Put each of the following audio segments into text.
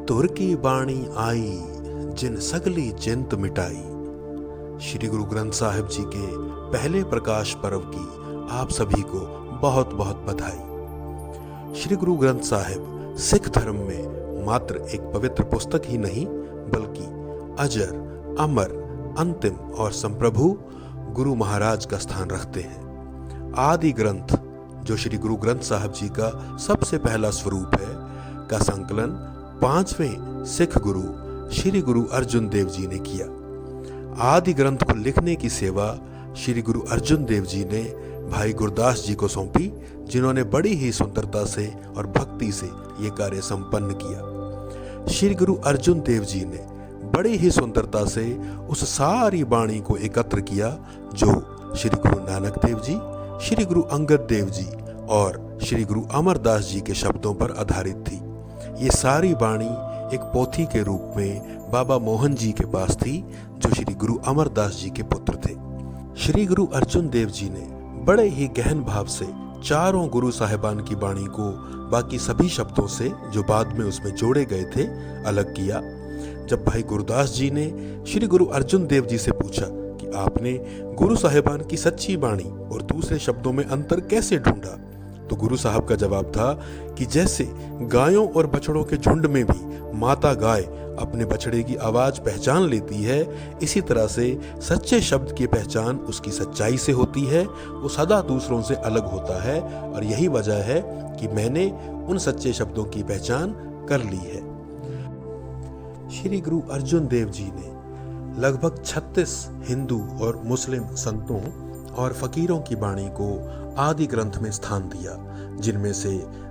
तुर की बाणी आई जिन सगली चिंत मिटाई। श्री गुरु ग्रंथ साहिब जी के पहले प्रकाश पर्व की आप सभी को बहुत बहुत बधाई। श्री गुरु ग्रंथ साहिब सिख धर्म में मात्र एक पवित्र पुस्तक ही नहीं बल्कि अजर, अमर, अंतिम और संप्रभु गुरु महाराज का स्थान रखते हैं। आदि ग्रंथ जो श्री गुरु ग्रंथ साहिब जी का सबसे पहला स्वरूप है का संकलन 5वें सिख गुरु श्री गुरु अर्जुन देव जी ने किया। आदि ग्रंथ को लिखने की सेवा श्री गुरु अर्जुन देव जी ने भाई गुरदास जी को सौंपी, जिन्होंने बड़ी ही सुंदरता से और भक्ति से ये कार्य संपन्न किया। श्री गुरु अर्जुन देव जी ने बड़ी ही सुंदरता से उस सारी बाणी को एकत्र किया जो श्री गुरु नानक देव जी, श्री गुरु अंगद देव जी और श्री गुरु अमरदास जी के शब्दों पर आधारित थी। ये सारी बाणी एक पोथी के रूप में बाबा मोहन जी के पास थी, जो श्री गुरु अमरदास जी के पुत्र थे। श्री गुरु अर्जुन देव जी ने बड़े ही गहन भाव से चारों गुरु साहिबान की बाणी को बाकी सभी शब्दों से जो बाद में उसमें जोड़े गए थे अलग किया। जब भाई गुरदास जी ने श्री गुरु अर्जुन देव जी से पूछा कि आपने गुरु साहिबान की सच्ची बाणी और दूसरे शब्दों में अंतर कैसे ढूंढा, तो गुरु साहब का जवाब था कि जैसे गायों और बछड़ों के झुंड में भी माता गाय अपने बछड़े की आवाज पहचान लेती है, इसी तरह से सच्चे शब्द की पहचान उसकी सच्चाई से होती है, वो सदा दूसरों से अलग होता है। और यही वजह है कि मैंने उन सच्चे शब्दों की पहचान कर ली है। श्री गुरु अर्जुन देव जी ने लगभग 36 हिंदू और मुस्लिम संतों और फकीरों की बाणी को आदि ग्रंथ में स्थान दिया, जिनमें से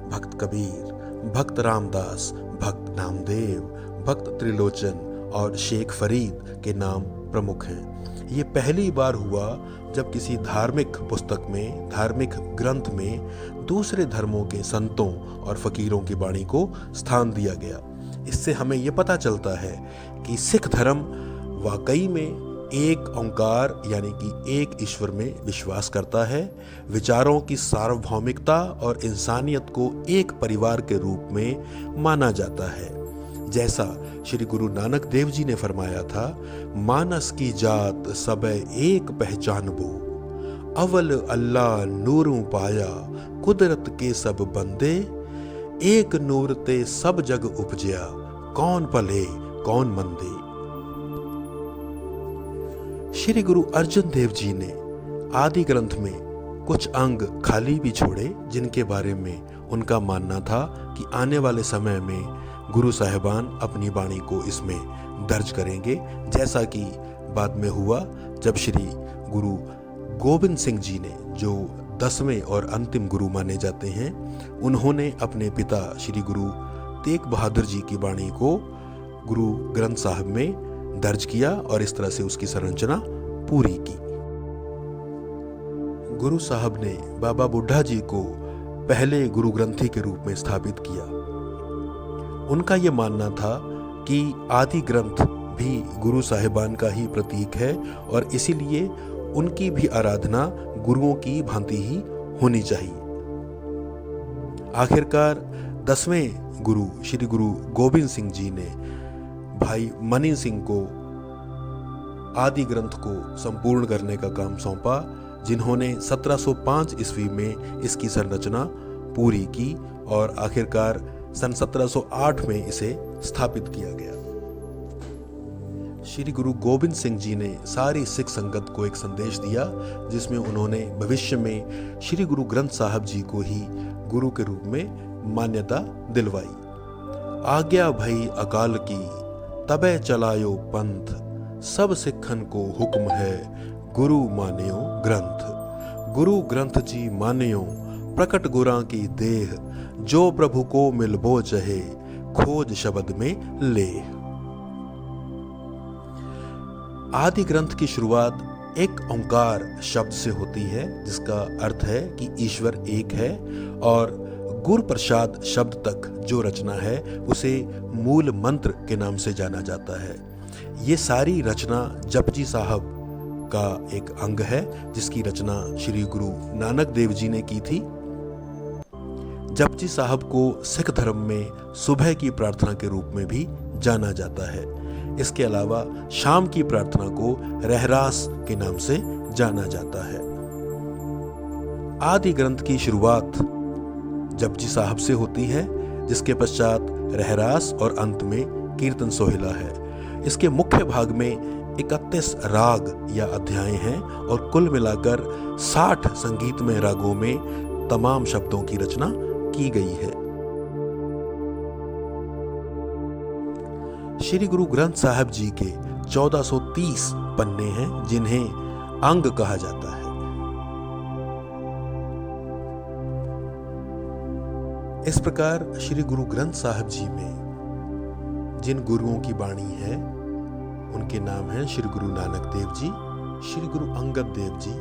भक्त कबीर, भक्त रामदास, भक्त नामदेव, भक्त त्रिलोचन और शेख फरीद के नाम प्रमुख हैं। ये पहली बार हुआ जब किसी धार्मिक पुस्तक में, धार्मिक ग्रंथ में दूसरे धर्मों के संतों और फकीरों की बाणी को स्थान दिया गया। इससे हमें ये पता चलता है कि सिख धर्म वाकई में एक ओंकार यानी कि एक ईश्वर में विश्वास करता है, विचारों की सार्वभौमिकता और इंसानियत को एक परिवार के रूप में माना जाता है। जैसा श्री गुरु नानक देव जी ने फरमाया था, मानस की जात सबे एक पहचानबो, अवल अल्लाह नूरों पाया, कुदरत के सब बंदे, एक नूर ते सब जग उपजया, कौन पले कौन मंदे। श्री गुरु अर्जुन देव जी ने आदि ग्रंथ में कुछ अंग खाली भी छोड़े, जिनके बारे में उनका मानना था कि आने वाले समय में गुरु साहिबान अपनी बाणी को इसमें दर्ज करेंगे, जैसा कि बाद में हुआ जब श्री गुरु गोविंद सिंह जी ने, जो 10वें और अंतिम गुरु माने जाते हैं, उन्होंने अपने पिता श्री गुरु तेग बहादुर जी की बाणी को गुरु ग्रंथ साहिब में दर्ज किया और इस तरह से उसकी संरचना पूरी की। गुरु साहब ने बाबा बुढ़ा जी को पहले गुरु ग्रंथी के रूप में स्थापित किया। उनका यह मानना था कि आदि ग्रंथ भी गुरु साहिबान का ही प्रतीक है और इसीलिए उनकी भी आराधना गुरुओं की भांति ही होनी चाहिए। आखिरकार 10वें गुरु श्री गुरु गोविंद सिंह जी ने भाई मनी सिंह को आदि ग्रंथ को संपूर्ण करने का काम सौंपा, जिन्होंने 1705 ईस्वी में इसकी संरचना पूरी की और आखिरकार सन 1708 में इसे स्थापित किया गया। श्री गुरु गोविंद सिंह जी ने सारी सिख संगत को एक संदेश दिया, जिसमें उन्होंने भविष्य में श्री गुरु ग्रंथ साहब जी को ही गुरु के रूप में मान्यता दिलवाई। आज्ञा भई अकाल की तबे चलायो पंथ, सब सिखन को हुक्म है गुरु मान्यो ग्रंथ। गुरु ग्रंथ जी मान्यो प्रकट गुरां की देह, जो प्रभु को मिलबो चहे खोज शब्द में ले। आदि ग्रंथ की शुरुआत एक ओंकार शब्द से होती है, जिसका अर्थ है कि ईश्वर एक है, और गुरु प्रसाद शब्द तक जो रचना है उसे मूल मंत्र के नाम से जाना जाता है। ये सारी रचना जपजी साहब का एक अंग है, जिसकी रचना श्री गुरु नानक देव जी ने की थी। जपजी साहब को सिख धर्म में सुबह की प्रार्थना के रूप में भी जाना जाता है। इसके अलावा शाम की प्रार्थना को रहरास के नाम से जाना जाता है। आदि ग्रंथ की शुरुआत जपजी साहब से होती है, जिसके पश्चात रहरास और अंत में कीर्तन सोहिला है। इसके मुख्य भाग में 31 राग या अध्याय हैं और कुल मिलाकर 60 संगीतमय रागों में तमाम शब्दों की रचना की गई है। श्री गुरु ग्रंथ साहब जी के 1430 पन्ने हैं, जिन्हें अंग कहा जाता है। इस प्रकार श्री गुरु ग्रंथ साहब जी में जिन गुरुओं की बाणी है उनके नाम हैं श्री गुरु नानक देव जी, श्री गुरु अंगद देव जी,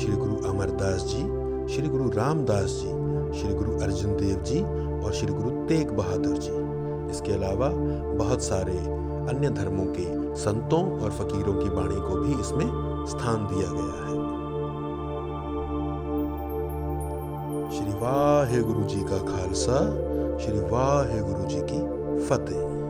श्री गुरु अमरदास जी, श्री गुरु रामदास जी, श्री गुरु अर्जुन देव जी और श्री गुरु तेग बहादुर जी। इसके अलावा बहुत सारे अन्य धर्मों के संतों और फकीरों की बाणी को भी इसमें स्थान दिया गया है। श्री वाहे गुरु जी का खालसा, श्री वाहे गुरु जी की फतेह।